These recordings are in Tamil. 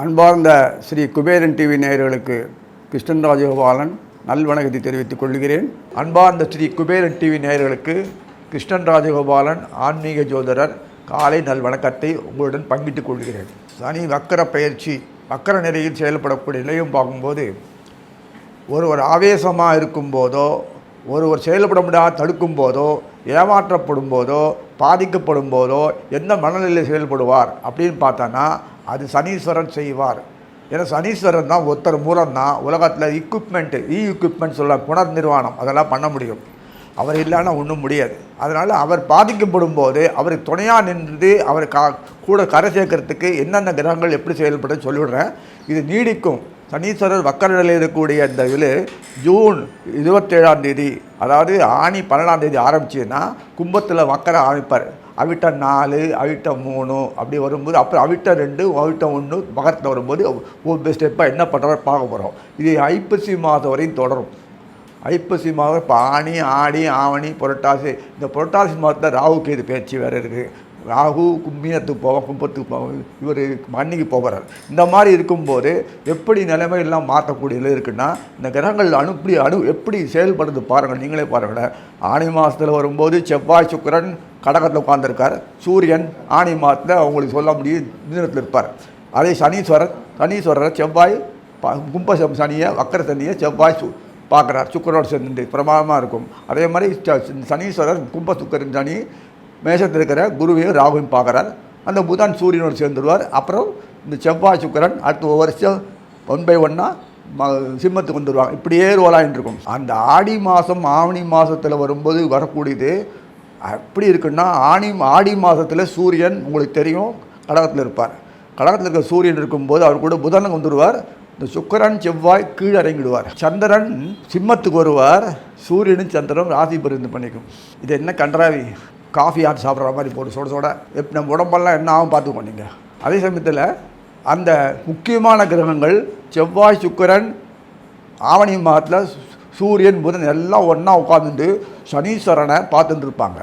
அன்பார்ந்த ஸ்ரீ குபேரன் டிவி நேயர்களுக்கு கிருஷ்ணன் ராஜகோபாலன் நல்வணக்கத்தை தெரிவித்துக் கொள்கிறேன். அன்பார்ந்த ஸ்ரீ குபேரன் டிவி நேயர்களுக்கு கிருஷ்ணன் ராஜகோபாலன் ஆன்மீக ஜோதிடர் காலை நல்வணக்கத்தை உங்களுடன் பங்கிட்டுக் கொள்கிறேன். சனி வக்கர பயிற்சி வக்கர நிலையில் செயல்படக்கூடிய நிலையும் பார்க்கும்போது ஒருவர் ஆவேசமாக இருக்கும்போதோ ஒருவர் செயல்பட முடியாத தடுக்கும் போதோ ஏமாற்றப்படும் போதோ பாதிக்கப்படும் போதோ எந்த மனநிலையில் செயல்படுவார் அப்படின்னு பார்த்தோன்னா அது சனீஸ்வரன் செய்வார். ஏன்னா சனீஸ்வரன் தான் ஒருத்தர் மூலம் தான் உலகத்தில் எக்யூப்மெண்ட் சொல்ல புனர் நிர்வாணம் அதெல்லாம் பண்ண முடியும். அவர் இல்லைன்னா ஒன்றும் முடியாது. அதனால் அவர் பாதிக்கப்படும் போது அவருக்கு துணையாக நின்று அவர் கூட கரை சேர்க்கறதுக்கு என்னென்ன கிரகங்கள் எப்படி செயல்படுன்னு சொல்லிவிடுறேன். இது நீடிக்கும். சனீஸ்வரர் வக்கர நிலையில் இருக்கக்கூடிய இந்த இதில் ஜூன் 27 அதாவது ஆணி 12 ஆரம்பிச்சுன்னா கும்பத்தில் வக்கர ஆரம்பிப்பார். அவிட்டம் 4 அவிட்டம் 3 அப்படி வரும்போது அப்புறம் அவிட்டம் 2 அவிட்டம் 1 மகரத்தில் வரும்போது ஒவ்வொரு ஸ்டெப்பாக என்ன பண்ணுறாரு பார்க்க போகிறோம். இது ஐப்பசி மாதம் வரையும் தொடரும். ஐப்பசி மாதம் இப்போ ஆணி ஆடி ஆவணி புரட்டாசி, இந்த புரட்டாசி மாதத்தில் ராகு கேது பயிற்சி வேறு இருக்குது. ராகு மீனத்துக்கு போவோம், கும்பத்துக்கு போவோம், இவர் மன்னிக்கு போகிறார். இந்த மாதிரி இருக்கும்போது எப்படி நிலைமையெல்லாம் மாற்றக்கூடியது இருக்குன்னா இந்த கிரகங்கள் எப்படி செயல்படுறது பாருங்கள், நீங்களே பாருங்களேன். ஆணி மாதத்தில் வரும்போது செவ்வாய் சுக்கிரன் கடகத்தில் உட்காந்துருக்கார். சூரியன் ஆணி மாதத்தில் அவங்களுக்கு சொல்ல முடியும் மீனத்தில் இருப்பார். அதே சனீஸ்வரரை செவ்வாய் கும்ப சனியை வக்கர சனியை செவ்வாய் பார்க்குறார். சுக்கரோடு சேர்ந்து பிரமாதமாக இருக்கும். அதே மாதிரி சனீஸ்வரர் கும்ப சுக்கரன் சனி மேஷத்தில் இருக்கிற குருவையும் ராகுவையும் பார்க்குறார். அந்த புதன் சூரியனோடு சேர்ந்துடுவார். அப்புறம் இந்த செவ்வாய் சுக்கரன் அடுத்த வருஷம் 1 by 1 சிம்மத்துக்கு வந்துடுவாங்க. இப்படியே ரோலாயின்னு இருக்கும். அந்த ஆடி மாதம் ஆவணி மாதத்தில் வரும்போது வரக்கூடியது எப்படி இருக்குன்னா ஆடி மாதத்தில் சூரியன் உங்களுக்கு தெரியும் கடகத்தில் இருப்பார். கடகத்தில் இருக்கிற சூரியன் இருக்கும்போது அவர் கூட புதனுக்கு வந்துடுவார். இந்த சுக்கரன் செவ்வாய் கீழே இறங்கிடுவார். சந்திரன் சிம்மத்துக்கு வருவார். சூரியனும் சந்திரனும் ராசி பரிந்து பண்ணிக்கும். இது என்ன கன்றாவி, காஃபி ஆட்டு சாப்பிட்ற மாதிரி போட்டு சுட நம்ம உடம்பெல்லாம் என்ன ஆகும் பார்த்துக்கோ நீங்கள். அதே சமயத்தில் அந்த முக்கியமான கிரகங்கள் செவ்வாய் சுக்கரன் ஆவணி மாதத்தில் சூரியன் புதன் எல்லாம் ஒன்றா உட்காந்துட்டு சனீஸ்வரனை பார்த்துருப்பாங்க.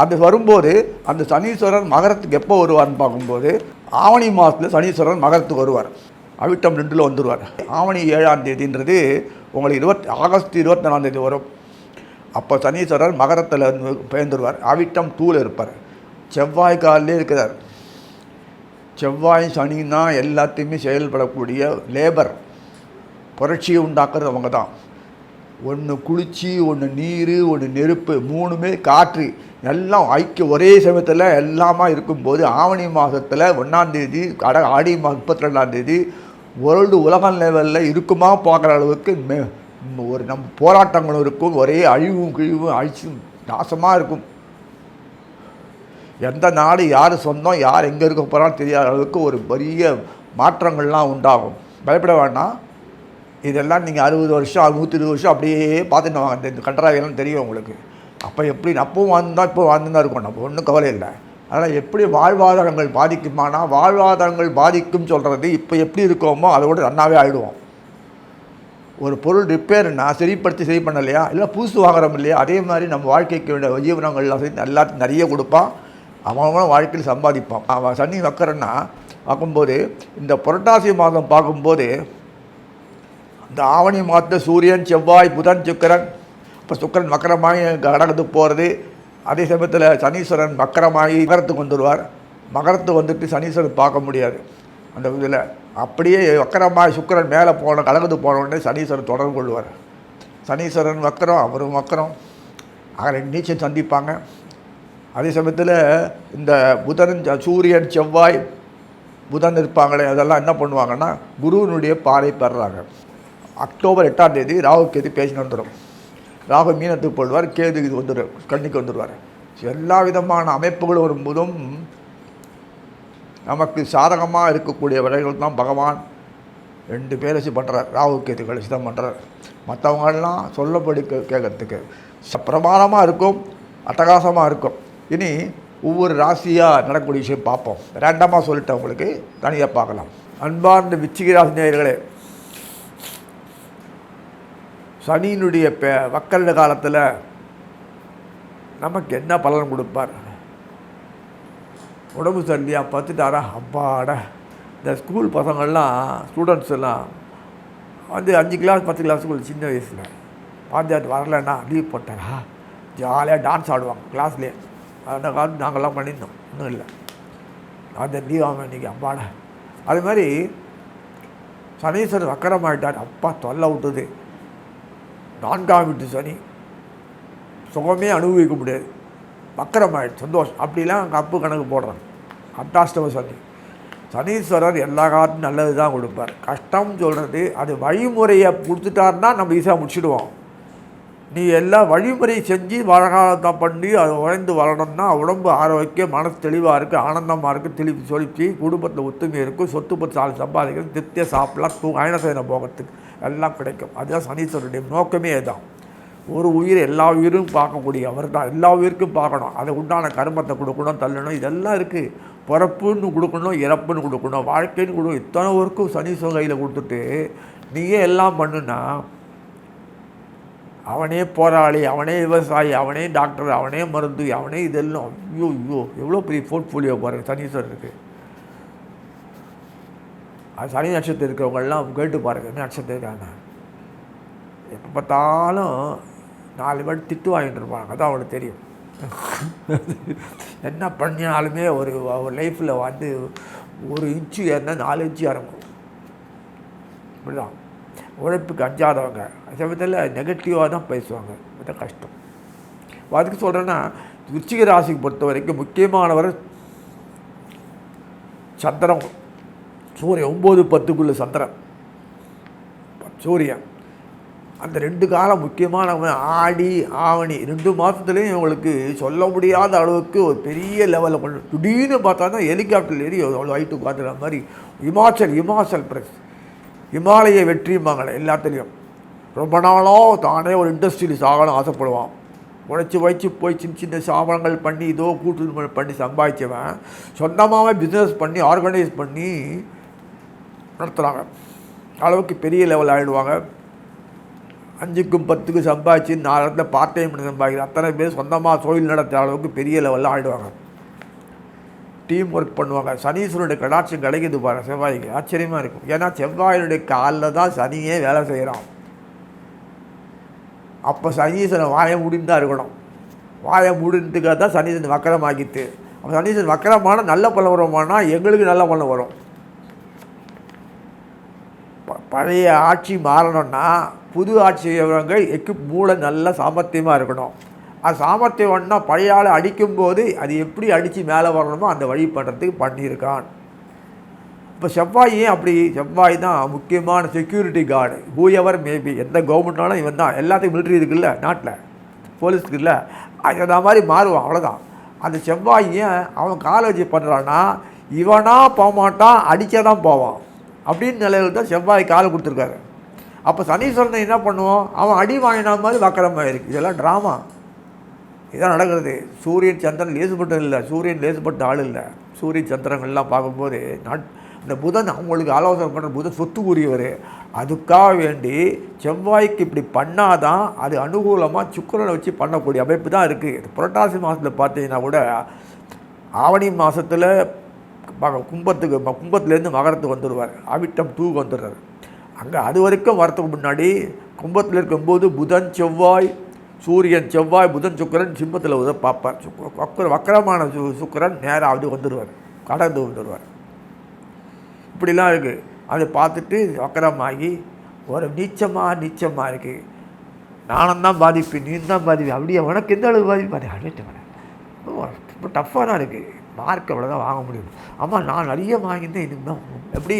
அது வரும்போது அந்த சனீஸ்வரன் மகரத்துக்கு எப்போ வருவார்னு பார்க்கும்போது ஆவணி மாதத்தில் சனீஸ்வரன் மகரத்துக்கு வருவார். அவிட்டம் 2 வந்துடுவார். ஆவணி 7 உங்களுக்கு ஆகஸ்ட் 24 வரும். அப்போ சனீஸ்வரர் மகரத்தில் பெயர்ந்துருவார். அவிட்டம் 2 இருப்பார். செவ்வாய் காலிலே இருக்கிறார். செவ்வாய் சனின்னா எல்லாத்தையுமே செயல்படக்கூடிய லேபர், புரட்சியை உண்டாக்குறது அவங்க தான். ஒன்று குளிர்ச்சி, ஒன்று நீர், ஒன்று நெருப்பு, 3மே காற்று எல்லாம் ஒரே சமயத்தில் எல்லாமா இருக்கும்போது ஆவணி மாதத்தில் 1 ஆடி மாதம் 32 வேர்ல்டு உலக லெவலில் இருக்குமா பார்க்குற அளவுக்கு ஒரு நம்ம போராட்டங்களும் இருக்கும். ஒரே கிழிவும் அழிச்சும் நாசமாக இருக்கும். எந்த நாடு யார் சொந்தம் யார் எங்கே இருக்க போகிறான்னு தெரியாத அளவுக்கு ஒரு பெரிய மாற்றங்கள்லாம் உண்டாகும். பயப்பட வேண்டாம். இதெல்லாம் நீங்கள் 60 வருஷம் 120 வருஷம் அப்படியே பார்த்துட்டு வாங்க. இந்த கன்றாவியெல்லாம் தெரியும் உங்களுக்கு. அப்போ எப்படி அப்பவும் வாழ்ந்துதான் இருக்கும். நம்ம ஒன்றும் கவலை இல்லை. அதனால் எப்படி வாழ்வாதாரங்கள் பாதிக்குமானா வாழ்வாதாரங்கள் பாதிக்கும் சொல்கிறது இப்போ எப்படி இருக்கோமோ அதோட நன்னாவே ஆகிடுவோம். ஒரு பொருள் ரிப்பேர்னா சரி பண்ணலையா, இல்லை புதுசு வாங்குறோம் இல்லையா, அதே மாதிரி நம்ம வாழ்க்கைக்கு வேண்டிய ஜீவனங்கள்லாம் சரி எல்லாத்தையும் நிறைய கொடுப்பான். அவன் வாழ்க்கையில் சம்பாதிப்பான். அவன் சனி வக்கரன்னா பார்க்கும்போது இந்த புரட்டாசி மாதம் பார்க்கும்போது இந்த ஆவணி மாதத்தில் சூரியன் செவ்வாய் புதன் சுக்கரன், இப்போ சுக்கரன் வக்கரமாகி கடகத்துக்கு போகிறது. அதே சமயத்தில் சனீஸ்வரன் வக்கரமாகி மகரத்துக்கு வந்துடுவார். மகரத்துக்கு வந்துட்டு சனீஸ்வரன் பார்க்க முடியாது. அந்த இதில் அப்படியே வக்கரமாக சுக்கரன் மேலே கடகத்துக்கு போன உடனே சனீஸ்வரன் தொடர்பு கொள்வார். சனீஸ்வரன் வக்கரம், அவரும் வக்கரம், ஆக 2 நீச்சல் சந்திப்பாங்க. அதே சமயத்தில் இந்த புதன் சூரியன் செவ்வாய் புதன் இருப்பாங்களே அதெல்லாம் என்ன பண்ணுவாங்கன்னா குருவினுடைய பார்வை பெறுறாங்க. அக்டோபர் 8 ராகு கேது பேசி வந்துடும். ராகு மீனத்துக்கு போடுவார், கேது இது வந்துடும், கன்னிக்கு வந்துடுவார். எல்லா விதமான அமைப்புகள் வரும்போதும் நமக்கு சாதகமாக இருக்கக்கூடிய விலைகள் தான் பகவான் 2 பேர் வச்சு பண்ணுறார். ராகு கேது கழிச்சு தான் பண்ணுறார். மற்றவங்கள்லாம் சொல்லப்படி கேட்கறதுக்கு பிரமாணமாக இருக்கும், அட்டகாசமாக இருக்கும். இனி ஒவ்வொரு ராசியாக நடக்கக்கூடிய விஷயம் பார்ப்போம். ரேண்டமாக சொல்லிட்டேன், உங்களுக்கு தனியாக பார்க்கலாம். அன்பார்ந்த விச்சிக ராசி நேயர்களே, சனியினுடைய வக்கர காலத்தில் நமக்கு என்ன பலன் கொடுப்பார்? உடம்பு சரியா பார்த்துட்டாரா, அப்பாடா. இந்த ஸ்கூல் பசங்கள்லாம் ஸ்டூடெண்ட்ஸ் எல்லாம் வந்து 5 கிளாஸ் 10 கிளாஸ் ஸ்கூல் சின்ன வயசில் பாஞ்சாயத்து வரலன்னா லீவ் போட்டாரா, ஜாலியாக டான்ஸ் ஆடுவாங்க கிளாஸ்லேயே. அந்த காலத்து நாங்கள்லாம் பண்ணியிருந்தோம், இன்னும் இல்லை. அந்த லீவ் ஆகும் இன்றைக்கி, அப்பாடா. அது மாதிரி சனீஸ்வரர் வக்கரமாயிட்டார், அப்பா தொல்லை விட்டுது. 4ஆம் வீட்டு சனி, சுகமே அனுபவிக்க முடியாது, வக்கரமாயிடுச்சு, சந்தோஷம். அப்படிலாம் கப்பு கணக்கு போடுறாங்க. அட்டாஷ்டம சனி. சனீஸ்வரர் எல்லா காலத்தும் நல்லது தான் கொடுப்பார். கஷ்டம் சொல்கிறது அது வழிமுறையை கொடுத்துட்டாருன்னா நம்ம ஈஸியாக முடிச்சுடுவோம். நீ எல்லாம் வழிமுறை செஞ்சு வழகாலத்தை பண்ணி அதை உழைந்து வரணும்னா உடம்பு ஆரோக்கியம், மனசு தெளிவாக இருக்குது, ஆனந்தமாக இருக்குது, தெளிவு சொலிச்சு, குடும்பத்தில் ஒத்துமை இருக்கும், சொத்து பத்து ஆள் சம்பாதிக்கிறது, திருப்தியாக சாப்பிடலாம், அயனசேனை போகிறதுக்கு எல்லாம் கிடைக்கும். அதுதான் சனீஸ்வரருடைய நோக்கமே அதுதான். ஒரு உயிர் எல்லா உயிரும் பார்க்கக்கூடிய அவர் தான். எல்லா உயிருக்கும் பார்க்கணும், அதை உண்டான கர்மத்தை கொடுக்கணும், தள்ளணும், இதெல்லாம் இருக்குது. பிறப்புன்னு கொடுக்கணும், இறப்புன்னு கொடுக்கணும், வாழ்க்கைன்னு கொடுக்கணும். இத்தனை ஒர்க்கும் சனீஸ்வரன் கையில் கொடுத்துட்டு நீயே எல்லாம் பண்ணுன்னா அவனே போராளி, அவனே விவசாயி, அவனே டாக்டர், அவனே மருந்து, அவனே இதெல்லாம். ஐயோ ஐயோ எவ்வளோ பெரிய போர்ட்ஃபோலியோ பாருங்கள் சனீஸ்வரருக்கு. அது சனி நட்சத்திரம் இருக்கிறவங்கெல்லாம் கேட்டு பாருங்கள், என்ன நட்சத்திரம் இருக்காங்க. எப்போ பார்த்தாலும் 4 பேர் திட்டு வாங்கிட்டு இருப்பாங்க, அதான் அவனுக்கு தெரியும். என்ன பண்ணினாலுமே ஒரு லைஃப்பில் வந்து 1 இன்ச்சு ஏறினா 4 இன்ச்சு இறங்கும். இப்படிதான் உழைப்புக்கு அஞ்சாதவங்க சமயத்தில் நெகட்டிவாக தான் பேசுவாங்க, அதுதான் கஷ்டம். அதுக்கு சொல்கிறேன்னா, விருச்சிக ராசிக்கு பொறுத்த வரைக்கும் முக்கியமானவர் சந்திரன், சூரியன். 9-10க்குள்ள சந்திரன் சூரியன். அந்த 2 காலம் முக்கியமானவன். ஆடி ஆவணி 2 மாதத்துலேயும் இவங்களுக்கு சொல்ல முடியாத அளவுக்கு ஒரு பெரிய லெவலில் கொண்டு திடீர்னு பார்த்தா தான் ஹெலிகாப்டர் ஏறி அவ்வளோ ஹைட்டு பார்த்துற மாதிரி. இமாச்சல் பிரதேஷ் இமாலய வெற்றிம்பாங்களே எல்லாத்துலேயும். ரொம்ப நாளாக தானே ஒரு இண்டஸ்ட்ரியலிஸ்ட் ஆகணும் ஆசைப்படுவான். உழைச்சி போய் சின்ன சின்ன சாபனங்கள் பண்ணி இதோ கூட்டு பண்ணி சம்பாதிச்சவன் சொந்தமாகவே பிஸ்னஸ் பண்ணி ஆர்கனைஸ் பண்ணி நடத்துகிறாங்க. அளவுக்கு பெரிய லெவல் ஆகிடுவாங்க. 5க்கும் 10க்கும் சம்பாதிச்சு 4 இடத்துல பார்ட் டைம் பண்ணி சம்பாதிக்கிற அத்தனை பேர் சொந்தமாக தொழில் நடத்துகிற அளவுக்கு பெரிய லெவலில் ஆகிடுவாங்க. டீம் ஒர்க் பண்ணுவாங்க. சனீஸ்வரனுடைய கடாட்சம் கிடைக்கிது பாருங்கள் செவ்வாய்க்கு, ஆச்சரியமாக இருக்கும். ஏன்னா செவ்வாயினுடைய காலில் தான் சனியே வேலை செய்கிறான். அப்போ சனீஸ்வரன் வாயை முடிந்து தான் இருக்கணும். வாயை முடிந்துக்காக தான் சனீஸ்வரன் வக்கரமாக்கிட்டு. அப்போ சனீஸ்வரன் வக்கரமான நல்ல பலன் வருமானா எங்களுக்கு நல்ல பலன் வரும். பழைய ஆட்சி மாறணும்னா புது ஆட்சி செய்கிறவங்க மூளை நல்ல சாமர்த்தியமாக இருக்கணும். அது சாமர்த்தியம்னா பழைய ஆளை அடிக்கும்போது அது எப்படி அடித்து மேலே வரணுமோ அந்த வழி பண்ணுறதுக்கு பண்ணியிருக்கான். இப்போ செவ்வாய் ஏன் அப்படி? செவ்வாய் தான் முக்கியமான security guard. Who ever maybe, எந்த கவர்மெண்ட்னாலும் இவன் தான். எல்லாத்துக்கும் மிலிட்ரி இருக்குல்ல நாட்டில், போலீஸ்க்கு இல்லை, அந்த மாதிரி மாறுவான், அவ்வளோதான். அந்த செவ்வாய் ஏன் அவன் காலை வச்சு பண்ணுறான்னா இவனாக போக மாட்டான், அடித்தே தான் போவான் அப்படின்னு நிலையில் தான் செவ்வாய் காலை கொடுத்துருக்காரு. அப்போ சனீஸ்வரனை என்ன பண்ணுவோம், அவன் அடி வாங்கினா மாதிரி வக்கரமாக இருக்குது. இதெல்லாம் ட்ராமா, இதான் நடக்கிறது. சூரியன் சந்திரன் லேசுப்பட்டது இல்லை, சூரியன் லேசுப்பட்ட ஆள் இல்லை. சூரியன் சந்திரங்கள்லாம் பார்க்கும்போது இந்த புதன் அவங்களுக்கு ஆலோசனை பண்ணுற புதன் சொத்துக்குரியவர். அதுக்காக வேண்டி செவ்வாய்க்கு இப்படி பண்ணாதான் அது அனுகூலமாக சுக்கிரனை வச்சு பண்ணக்கூடிய அமைப்பு தான் இருக்குது. புரட்டாசி மாதத்தில் பார்த்தீங்கன்னா கூட ஆவணி மாதத்தில் கும்பத்துலேருந்து மகரத்துக்கு வந்துடுவார், அவிட்டம் 2க்கு வந்துடுறாரு. அங்கே அது வரைக்கும் வரத்துக்கு முன்னாடி கும்பத்தில் இருக்கும்போது புதன் செவ்வாய் சூரியன் செவ்வாய் புதன் சுக்கிரன் சிம்மத்தில் உதவ பார்ப்பார். வக்கரமான சுக்கிரன் நேராக அது வந்துடுவார், கடந்து வந்துடுவார். இப்படிலாம் இருக்குது. அதை பார்த்துட்டு வக்கரமாகி ஒரு நீச்சமாக இருக்குது. நானும் தான் பாதிப்பு, நீ தான் பாதிப்பு. அப்படியே உனக்கு எந்த அளவு பாதிப்பு? அப்படின்ட்டு ரொம்ப டஃப்பாக தான் இருக்குது. மார்க் அவ்வளோதான் வாங்க முடியும். ஆமாம், நான் நிறைய வாங்கியிருந்தேன், இதுக்கு தான் எப்படி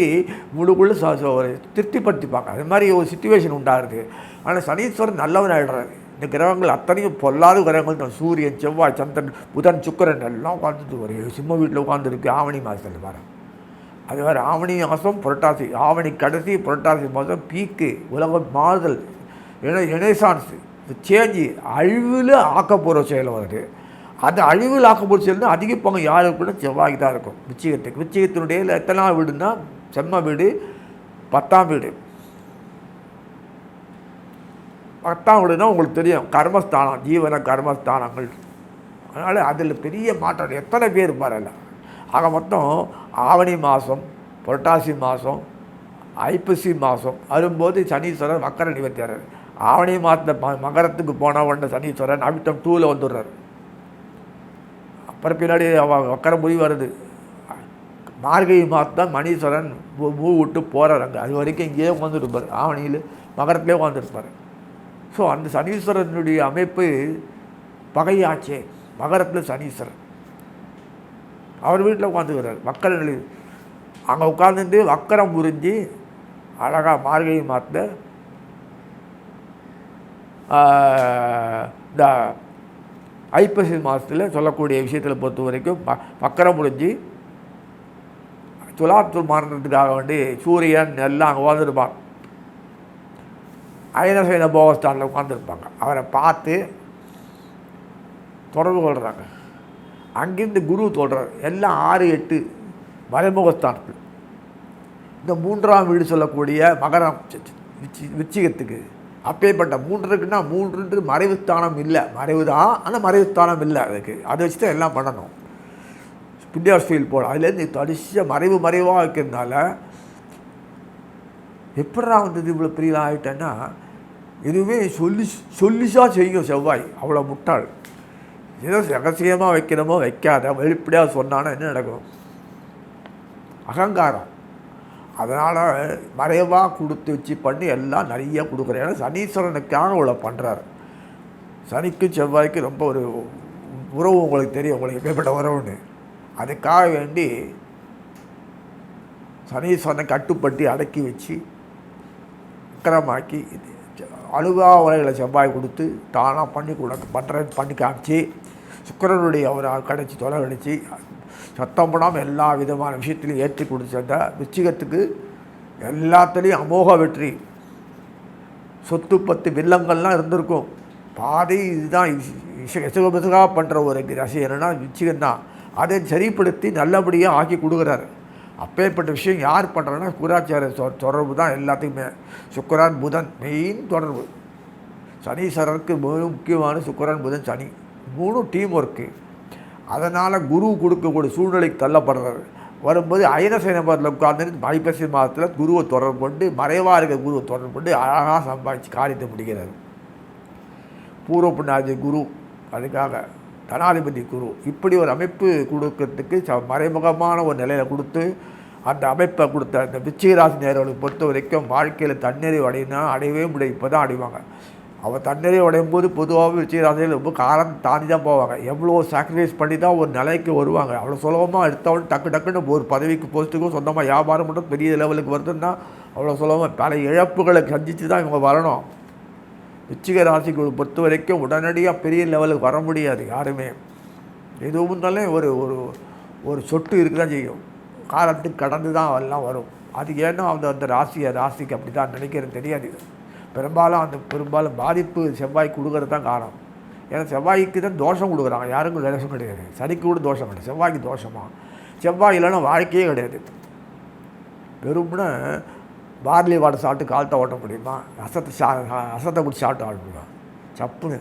முழுக்குள்ளே ஒரு திருப்திப்படுத்திப்பாங்க. அது மாதிரி ஒரு சிச்சுவேஷன் உண்டாகுது. ஆனால் சனீஸ்வரன் நல்லவன் ஆகிடுறாரு. இந்த கிரகங்கள் அத்தனையும் பொல்லாத கிரகங்கள் தான். சூரியன் செவ்வாய் சந்திரன் புதன் சுக்கிரன் எல்லாம் உட்காந்துட்டு ஒரு சிம்ம வீட்டில் உட்காந்துருக்கு. ஆவணி மாதத்தில் வர அது வேறு. ஆவணி மாதம் புரட்டாசி, ஆவணி கடைசி புரட்டாசி மாதம் பீக்கு, உலகம் மாறுதல், ரெனசான்ஸ், சேஞ்சு, அழிவில் ஆக்கப்போகிற செயல் வருது. அது அழிவில் ஆக்கப்போகிற செயல் தான் அதிக பங்கு யாருக்குன்னா செவ்வாய்க்கு தான் இருக்கும். விச்சிகத்தினுடைய எத்தனாவது வீடுன்னா செம்ம வீடு, 10ஆம் வீடு. 10ஆம் வீடுனா உங்களுக்கு தெரியும், கர்மஸ்தானம், ஜீவன கர்மஸ்தானங்கள் அதனால் அதில் பெரிய மாற்றம் எத்தனை பேர் பாருங்க. ஆக மொத்தம் ஆவணி மாதம், புரட்டாசி மாதம், ஐப்பசி மாதம் வரும்போது சனீஸ்வரர் வக்கர நிவர்த்தியார். ஆவணி மாதத்தில் மகரத்துக்கு போன உடனே சனீஸ்வரன் அவிட்டம் 2ல் வந்துடுறார். அப்புறம் பின்னாடி வக்கர முடிவு வருது. மார்கழி மாதம் மணீஸ்வரன் விட்டு போகிறார். அங்கே அது வரைக்கும் இங்கேயே உட்காந்துருப்பார். ஆவணியில் மகரத்திலே உட்காந்துருப்பார். ஸோ அந்த சனீஸ்வரனுடைய அமைப்பு பகையாச்சே. மகரத்தில் சனீஸ்வரன் அவர் வீட்டில் உட்காந்துக்கிறார். வக்கர நிலை அங்கே உட்காந்துட்டு வக்கரம் புரிஞ்சு அழகாக மார்கழி மாதத்தில் இந்த ஐப்பசி மாதத்தில் சொல்லக்கூடிய விஷயத்தில் பொறுத்த வரைக்கும் வக்கரம் முடிஞ்சு துலாத்தூர் மாறுறதுக்காக வேண்டி சூரியன் எல்லாம் அங்கே உட்காந்துருப்பாங்க. அயனசைன போகஸ்தானில் உட்காந்துருப்பாங்க. அவரை பார்த்து தொடர்பு கொள்கிறாங்க. அங்கேருந்து குரு தொடர்றார். எல்லாம் 6, 8 மறைமுகஸ்தானத்தில். இந்த 3ஆம் வீடு சொல்லக்கூடிய மகரம் விச்சிகத்துக்கு அப்பேற்பட்ட 3 இருக்குன்னா 3 மறைவு ஸ்தானம் இல்லை. மறைவு தான், ஆனால் மறைவு ஸ்தானம் இல்லை. அதுக்கு அதை வச்சு தான் எல்லாம் பண்ணணும். பிண்டியார் ஃபீல் போல் அதுலேருந்து தடிச்ச மறைவாக இருக்கிறதுனால எப்படா வந்தது இவ்வளோ பெரிய ஆகிட்டேன்னா, எதுவுமே சொல்லிச்சா செய்யும் செவ்வாய். அவ்வளோ முட்டாள். ஏதோ ரகசியமாக வைக்கணுமோ வைக்காத வெளிப்படையாக சொன்னான்னா என்ன நடக்கும்? அகங்காரம். அதனால் மறைவாக கொடுத்து வச்சு பண்ணி எல்லாம் நிறைய கொடுக்குறேன். ஏன்னா சனீஸ்வரனுக்காக அவ்வளோ பண்ணுறாரு. சனிக்கும் செவ்வாய்க்கு ரொம்ப ஒரு உறவு உங்களுக்கு தெரியும், உங்களுக்கு எப்பேற்பட்ட உறவுன்னு. அதுக்காக வேண்டி சனீஸ்வரனை கட்டுப்பட்டு அடக்கி வச்சு விக்கிரமாக்கி அழுகா உலகளை செவ்வாய் கொடுத்து தானாக பண்ணி காமிச்சு சுக்கிரனுடைய ஒரு கடைச்சி தொலைவடித்து சத்தம் போடாமல் எல்லா விதமான விஷயத்திலையும் ஏற்றி கொடுத்த விச்சிகத்துக்கு எல்லாத்துலேயும் அமோக வெற்றி. சொத்து பத்து வில்லங்கள்லாம் இருந்திருக்கும். பாதி இதுதான் இசுகபிசுகாக பண்ணுற ஒரு ரசி என்னென்னா விச்சிகம் தான். அதை சரிப்படுத்தி நல்லபடியாக ஆக்கி கொடுக்குறாரு. அப்பேற்பட்ட விஷயம் யார் பண்ணுறாங்கன்னா குராச்சார தொடர்பு தான் எல்லாத்துக்குமே. சுக்கிரன் புதன் மெயின் தொடர்பு. சனீஸ்வரருக்கு முக்கியமான சுக்கிரன் புதன் சனி 3 டீம் ஒர்க்கு. அதனால் குரு கொடுக்கக்கூடிய சூழ்நிலைக்கு தள்ளப்படுறாரு. வரும்போது அயனசேனபத்தில் உட்கார்ந்து ஐப்பசி மாதத்தில் குருவை தொடர்பு கொண்டு மறைவாக இருக்க குருவை தொடர்பு கொண்டு அழகாக சம்பாதிச்சு காரியத்தை முடிக்கிறார். பூர்வ புண்ணியாதி குரு, அதுக்காக தனாதிபதி குரு. இப்படி ஒரு அமைப்பு கொடுக்கறதுக்கு மறைமுகமான ஒரு நிலையில் கொடுத்து அந்த அமைப்பை கொடுத்த அந்த விச்சிகராசி நேரர்களுக்கு பொறுத்த வரைக்கும் வாழ்க்கையில் தண்ணீரை அடையவே முடியும். இப்போ தான் அடைவாங்க. அவள் தண்ணீரை அடையும் போது பொதுவாகவே விச்சிகராசியில் ரொம்ப காலம் தாண்டி தான் போவாங்க. எவ்வளோ சாக்ரிஃபைஸ் பண்ணி தான் ஒரு நிலைக்கு வருவாங்க. அவ்வளோ சுலபமாக எடுத்தவொடனே டக்குன்னு ஒரு பதவிக்கு போஸ்ட்டுக்கும் சொந்தமாக வியாபாரம் மட்டும் பெரிய லெவலுக்கு வருதுன்னா அவ்வளோ சுலபமாக பல இழப்புகளை சந்தித்து தான் இவங்க வரணும். விச்சிக ராசிக்கு பொறுத்த வரைக்கும் உடனடியாக பெரிய லெவலுக்கு வர முடியாது யாருமே. எதுவும் இருந்தாலும் ஒரு ஒரு ஒரு சொட்டு இருக்க தான் செய்யும். காலத்துக்கு கடந்து தான் எல்லாம் வரும். அது ஏன்னா அந்த ராசிக்கு அப்படி தான் நினைக்கிறது தெரியாது. பெரும்பாலும் பாதிப்பு செவ்வாய்க்கு கொடுக்கறது தான் காரணம். ஏன்னா செவ்வாய்க்கு தான் தோஷம் கொடுக்குறாங்க. யாருக்கும் தோஷம் கிடையாது. சனிக்கு கூட தோஷம் கிடையாது. செவ்வாய்க்கு தோஷமாக செவ்வாய் இல்லைன்னா வாழ்க்கையே கிடையாது. பெரும்னா பார்லி வாட்டர் சாப்பிட்டு காலத்தை ஓட்ட முடியுமா? அசத்தை பிடிச்சி சாப்பிட்டு ஆட முடியுமா? சப்புன்னு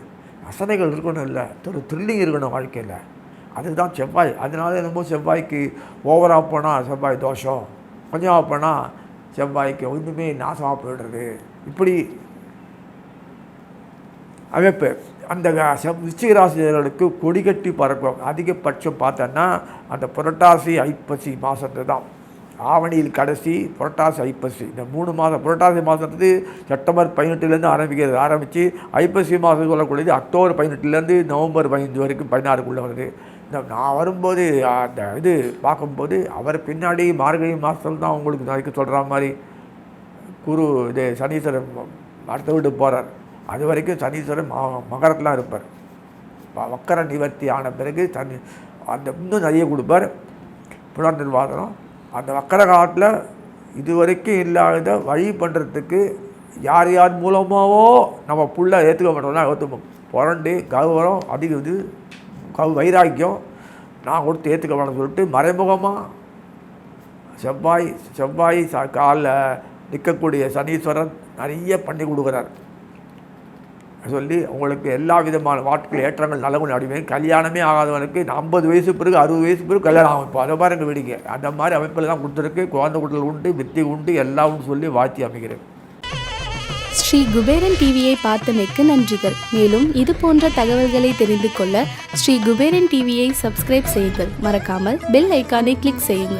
அசனைகள் இருக்கணும், இல்லை ஒரு த்ரில்லிங் இருக்கணும் வாழ்க்கையில். அதுதான் செவ்வாய். அதனால என்னமோ செவ்வாய்க்கு ஓவராக போனால் செவ்வாய் தோஷம், கொஞ்சம் ஆஃப் போனால் செவ்வாய்க்கு ஒன்றுமே நாசமாக போயிடுறது. இப்படி அமைப்பு அந்த விச்சிகராசிகளுக்கு கொடிகட்டி பறக்கும். அதிகபட்சம் பார்த்தோன்னா அந்த புரட்டாசி ஐப்பசி மாதத்து தான். ஆவணியில் கடைசி, புரட்டாசி ஐப்பசி இந்த 3 மாதம். புரட்டாசி மாதத்துக்கு செப்டம்பர் 18 ஆரம்பித்து ஐப்பசி மாதம் சொல்லக்கூடியது அக்டோபர் 18 நவம்பர் 15 வரைக்கும் 16க்குள்ளே வருது. நான் வரும்போது அந்த இது பார்க்கும்போது அவர் பின்னாடி மார்கழி மாதத்தில் தான் அவங்களுக்கு நாளைக்கு சொல்கிற மாதிரி குரு இது சனீஸ்வரன் அடுத்த வீட்டு போகிறார். அது வரைக்கும் சனீஸ்வரன் மகரத்தில் இருப்பார். வக்கர நிவர்த்தி ஆன பிறகு அந்த இன்னும் நிறைய கொடுப்பார். புனர்நிர்வாதனம் அந்த வக்கர காலத்தில் இது வரைக்கும் இல்லாத வழி பண்ணுறதுக்கு யார் மூலமாகவோ நம்ம புள்ள ஏற்றுக்க மாட்டோம்னா ஏற்றுப்போம். புரண்டு கௌரவம் அதிக இது வைராக்கியம் நான் கொடுத்து ஏற்றுக்க மாட்டோம்னு சொல்லிட்டு மறைமுகமாக செவ்வாய் காலில் நிற்கக்கூடிய சனீஸ்வரன் நிறைய பண்ணி கொடுக்குறார். சொல்லி உங்களுக்கு எல்லா விதமான வாழ்க்கையில் ஏற்றங்கள் நல்லவங்க அடிமையும் கல்யாணமே ஆகாதவனுக்கு 50 வயசு பிறகு 60 வயசு பிறகு கல்யாணம் ஆகும். இப்போ அதை மாதிரி எங்கள் வீடுங்க அந்த மாதிரி அமைப்பில் தான் கொடுத்துருக்கு. குழந்தை குட்டல் உண்டு, வித்தி உண்டு, எல்லாம் உண்டு சொல்லி வாழ்த்தி அமைக்கிறேன். ஸ்ரீ குபேரன் டிவியை பார்த்தமைக்கு நன்றிகள். மேலும் இது போன்ற தகவல்களை தெரிந்து கொள்ள ஸ்ரீ குபேரன் டிவியை சப்ஸ்கிரைப் செய்யுங்கள். மறக்காமல் பெல் ஐக்கானை கிளிக் செய்யுங்கள்.